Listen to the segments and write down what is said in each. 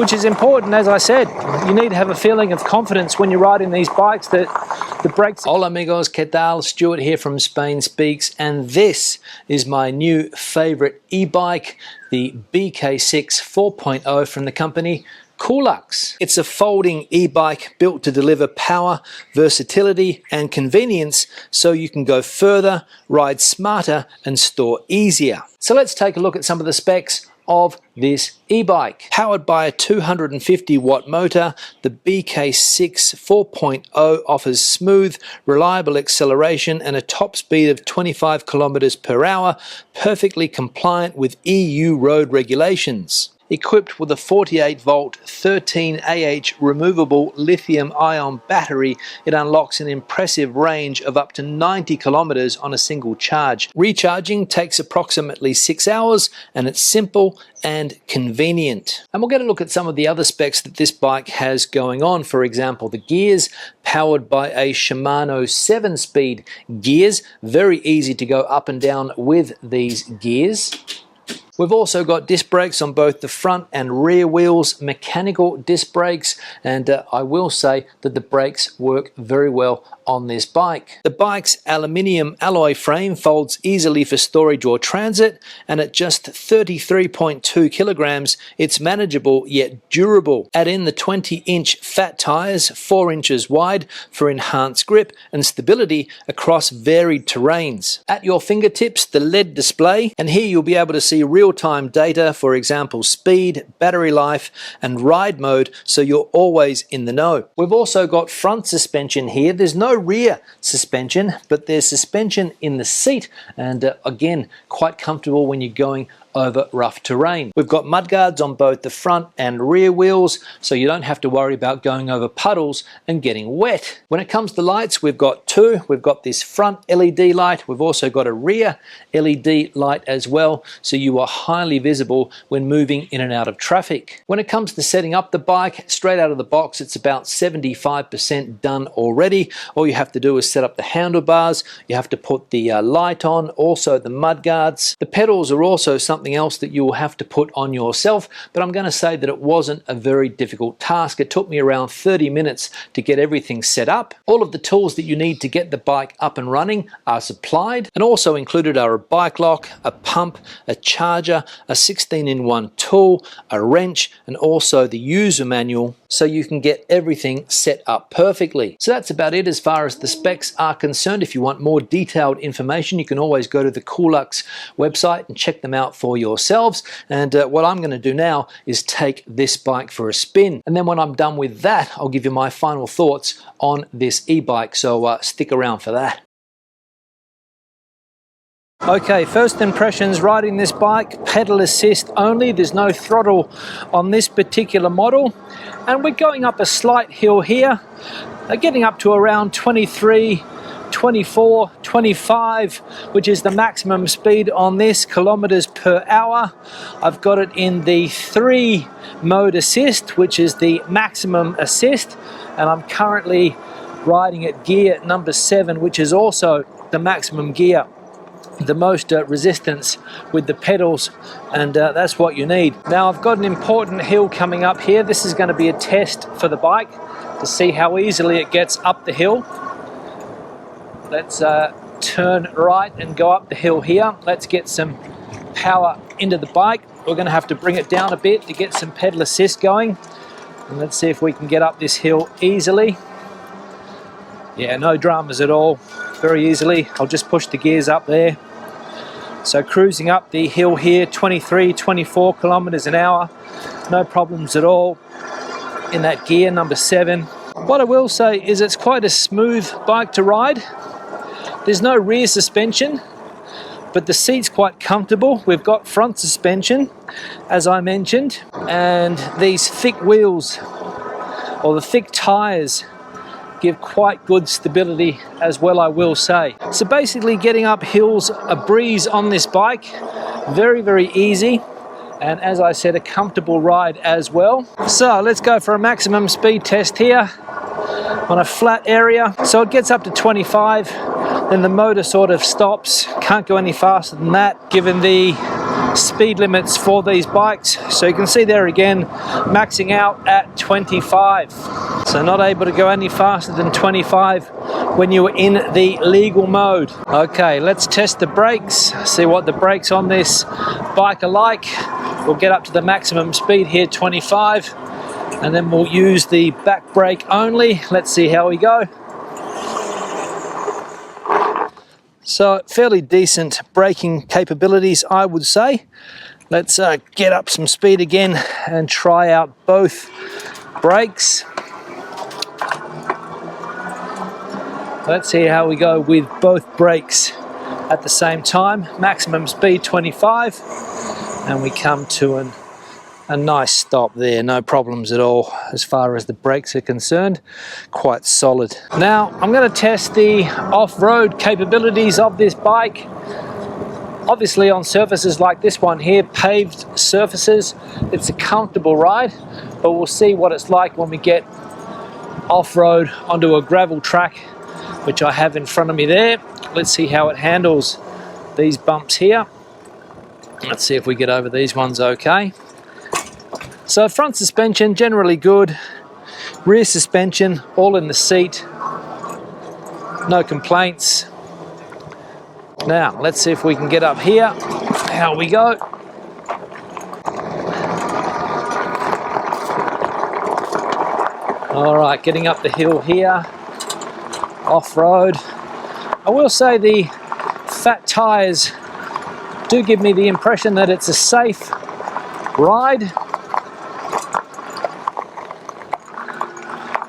which is important. As I said, you need to have a feeling of confidence when you're riding these bikes that the brakes... Hola amigos, ¿qué tal? Stuart here from Spain Speaks, and this is my new favorite e-bike, the BK6 4.0 from the company Koolux. It's a folding e-bike built to deliver power, versatility and convenience so you can go further, ride smarter and store easier. So let's take a look at some of the specs of this e-bike. Powered by a 250 watt motor, the BK6 4.0 offers smooth, reliable acceleration and a top speed of 25 kilometers per hour, perfectly compliant with EU road regulations. Equipped with a 48-volt 13Ah removable lithium-ion battery, it unlocks an impressive range of up to 90 kilometers on a single charge. Recharging takes approximately 6 hours, and it's simple and convenient. And we'll get a look at some of the other specs that this bike has going on. For example, the gears, powered by a Shimano 7-speed gears. Very easy to go up and down with these gears. We've also got disc brakes on both the front and rear wheels, mechanical disc brakes, and I will say that the brakes work very well on this bike. The bike's aluminium alloy frame folds easily for storage or transit, and at just 33.2 kilograms, it's manageable yet durable. Add in the 20-inch fat tires, 4 inches wide, for enhanced grip and stability across varied terrains. At your fingertips, the LED display, and here you'll be able to see real-time data, for example speed, battery life and ride mode, so you're always in the know. We've also got front suspension here. There's no rear suspension, but there's suspension in the seat, and again, quite comfortable when you're going over rough terrain. We've got mudguards on both the front and rear wheels, so you don't have to worry about going over puddles and getting wet. When it comes to lights, we've got two. We've got this front LED light. We've also got a rear LED light as well, so you are highly visible when moving in and out of traffic. When it comes to setting up the bike, straight out of the box, it's about 75% done already. All you have to do is set up the handlebars. You have to put the light on, also the mudguards. The pedals are also something else that you will have to put on yourself, but I'm going to say that it wasn't a very difficult task. It took me around 30 minutes to get everything set up. All of the tools that you need to get the bike up and running are supplied, and also included are a bike lock, a pump, a charger, a 16-in-1 tool, a wrench, and also the user manual, so you can get everything set up perfectly. So that's about it as far as the specs are concerned. If you want more detailed information, you can always go to the Koolux website and check them out for yourselves. And what I'm going to do now is take this bike for a spin, and then when I'm done with that, I'll give you my final thoughts on this e-bike, so stick around for that. Okay, first impressions riding this bike, pedal assist only. There's no throttle on this particular model, and we're going up a slight hill here, getting up to around 23, 24, 25, which is the maximum speed on this, kilometers per hour. I've got it in the 3 mode assist, which is the maximum assist, and I'm currently riding at gear number 7, which is also the maximum gear, the most resistance with the pedals, and that's what you need. Now I've got an important hill coming up here. This is going to be a test for the bike to see how easily it gets up the hill. Let's turn right and go up the hill here. Let's get some power into the bike. We're going to have to bring it down a bit to get some pedal assist going, and let's see if we can get up this hill easily. Yeah, no dramas at all, very easily. I'll just push the gears up there. So cruising up the hill here, 23, 24 kilometers an hour, no problems at all in that gear number 7. What I will say is it's quite a smooth bike to ride. There's no rear suspension, but the seat's quite comfortable. We've got front suspension, as I mentioned, and these thick wheels, or the thick tires, give quite good stability as well, I will say. So basically getting up hills a breeze on this bike, very, very easy, and as I said, a comfortable ride as well. So let's go for a maximum speed test here on a flat area. So it gets up to 25, then the motor sort of stops, can't go any faster than that given the speed limits for these bikes. So you can see there again, maxing out at 25. So not able to go any faster than 25 when you're in the legal mode. Okay, let's test the brakes, see what the brakes on this bike are like. We'll get up to the maximum speed here, 25, and then we'll use the back brake only. Let's see how we go. So fairly decent braking capabilities, I would say. Let's get up some speed again and try out both brakes. Let's see how we go with both brakes at the same time. Maximum speed 25, and we come to a nice stop there, no problems at all as far as the brakes are concerned, quite solid. Now I'm going to test the off-road capabilities of this bike. Obviously on surfaces like this one here, paved surfaces, it's a comfortable ride, but we'll see what it's like when we get off-road onto a gravel track, which I have in front of me there. Let's see how it handles these bumps here. Let's see if we get over these ones okay. So front suspension, generally good. Rear suspension, all in the seat. No complaints. Now, let's see if we can get up here. How we go. All right, getting up the hill here. Off-road. I will say the fat tires do give me the impression that it's a safe ride.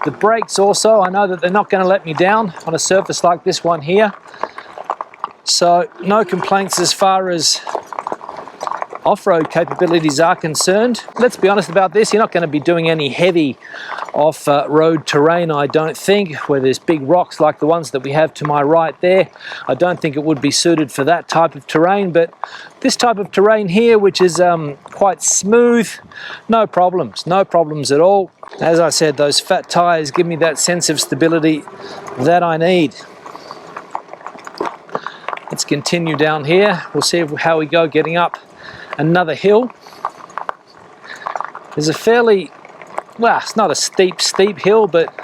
The brakes also, I know that they're not going to let me down on a surface like this one here. So no complaints as far as off-road capabilities are concerned. Let's be honest about this, you're not going to be doing any heavy off-road terrain, I don't think, where there's big rocks like the ones that we have to my right there. I don't think it would be suited for that type of terrain, but this type of terrain here, which is quite smooth, no problems at all. As I said, those fat tires give me that sense of stability that I need. Let's continue down here. We'll see how we go getting up another hill. There's a fairly, well, it's not a steep hill, but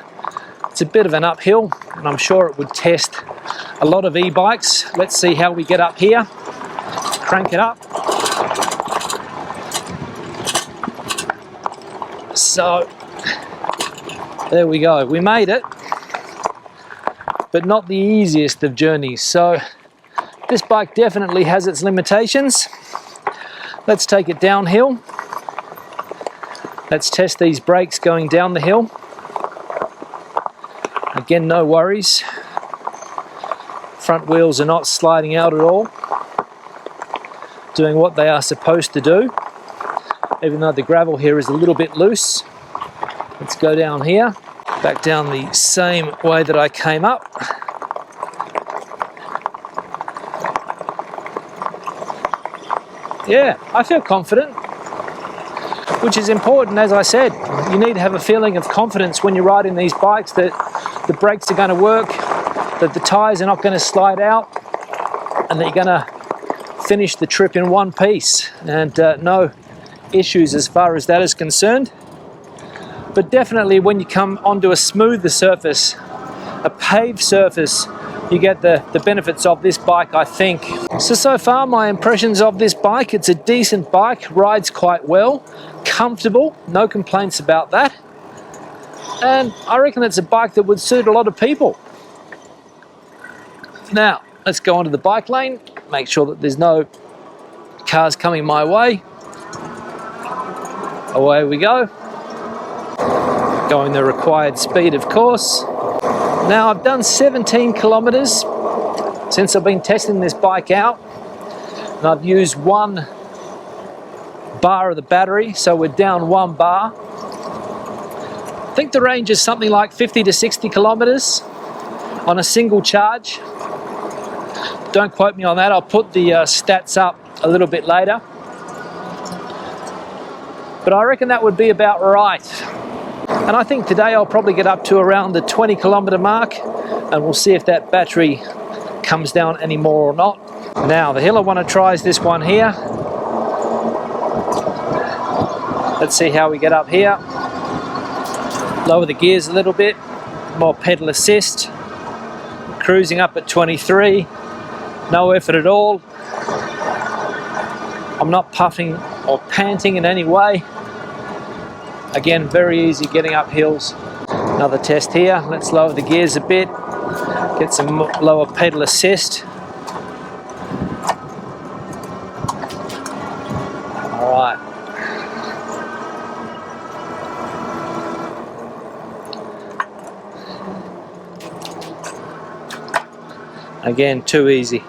it's a bit of an uphill, and I'm sure it would test a lot of e-bikes. Let's see how we get up here. Crank it up. So there we go, we made it, but not the easiest of journeys. So this bike definitely has its limitations. Let's take it downhill. Let's test these brakes going down the hill. Again, no worries. Front wheels are not sliding out at all. Doing what they are supposed to do. Even though the gravel here is a little bit loose. Let's go down here. Back down the same way that I came up. Yeah, I feel confident, which is important. As I said, you need to have a feeling of confidence when you're riding these bikes that the brakes are going to work, that the tires are not going to slide out, and that you're going to finish the trip in one piece, and no issues as far as that is concerned. But definitely when you come onto a smoother surface, a paved surface, you get the benefits of this bike, I think. So far my impressions of this bike, it's a decent bike, rides quite well, comfortable, no complaints about that. And I reckon it's a bike that would suit a lot of people. Now, let's go onto the bike lane, make sure that there's no cars coming my way. Away we go. Going the required speed, of course. Now I've done 17 kilometers since I've been testing this bike out, and I've used 1 bar of the battery, so we're down 1 bar. I think the range is something like 50 to 60 kilometers on a single charge. Don't quote me on that, I'll put the stats up a little bit later. But I reckon that would be about right. And I think today I'll probably get up to around the 20 kilometer mark, and we'll see if that battery comes down any more or not. Now the hill I want to try is this one here. Let's see how we get up here. Lower the gears a little bit, more pedal assist. Cruising up at 23, no effort at all. I'm not puffing or panting in any way. Again, very easy getting up hills. Another test here. Let's lower the gears a bit, get some lower pedal assist. All right. Again, too easy.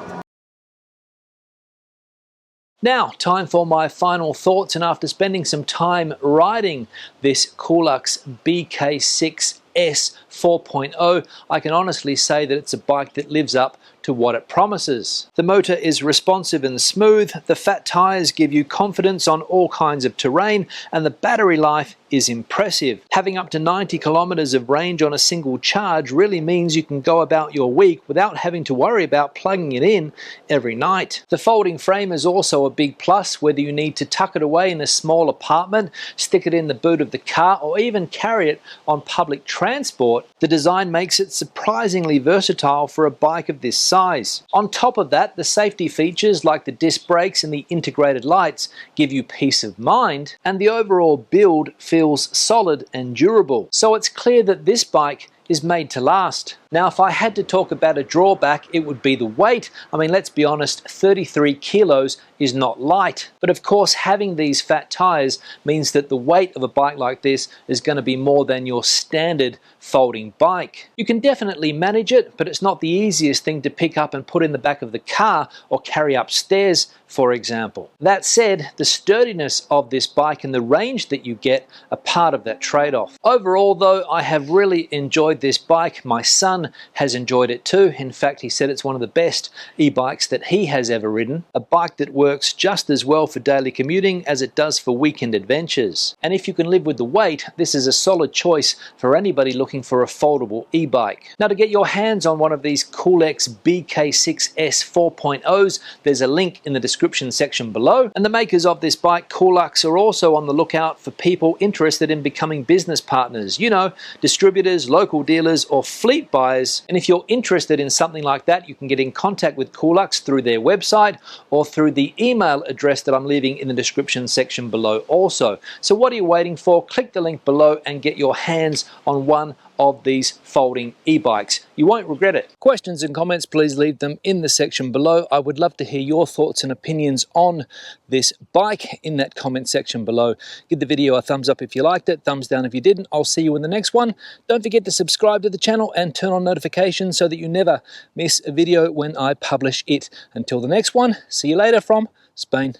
Now, time for my final thoughts, and after spending some time riding this Koolux BK6S 4.0, I can honestly say that it's a bike that lives up to what it promises. The motor is responsive and smooth, the fat tires give you confidence on all kinds of terrain, and the battery life is impressive. Having up to 90 kilometers of range on a single charge really means you can go about your week without having to worry about plugging it in every night. The folding frame is also a big plus, whether you need to tuck it away in a small apartment, stick it in the boot of the car, or even carry it on public transport. The design makes it surprisingly versatile for a bike of this size. On top of that, the safety features like the disc brakes and the integrated lights give you peace of mind, and the overall build feels solid and durable. So it's clear that this bike is made to last. Now, if I had to talk about a drawback, it would be the weight. I mean, let's be honest, 33 kilos is not light. But of course, having these fat tires means that the weight of a bike like this is going to be more than your standard folding bike. You can definitely manage it, but it's not the easiest thing to pick up and put in the back of the car or carry upstairs, for example. That said, the sturdiness of this bike and the range that you get are part of that trade-off. Overall though, I have really enjoyed this bike. My son has enjoyed it too. In fact, he said it's one of the best e-bikes that he has ever ridden. A bike that works just as well for daily commuting as it does for weekend adventures. And if you can live with the weight, this is a solid choice for anybody looking for a foldable e-bike. Now, to get your hands on one of these Koolux BK6S 4.0s, there's a link in the description section below. And the makers of this bike, Koolux, are also on the lookout for people interested in becoming business partners. You know, distributors, local dealers, or fleet buyers. And if you're interested in something like that, you can get in contact with Koolux through their website or through the email address that I'm leaving in the description section below also. So what are you waiting for? Click the link below and get your hands on one of these folding e-bikes. You won't regret it. Questions and comments, please leave them in the section below. I would love to hear your thoughts and opinions on this bike in that comment section below. Give the video a thumbs up if you liked it, thumbs down if you didn't. I'll see you in the next one. Don't forget to subscribe to the channel and turn on notifications so that you never miss a video when I publish it. Until the next one, see you later from Spain.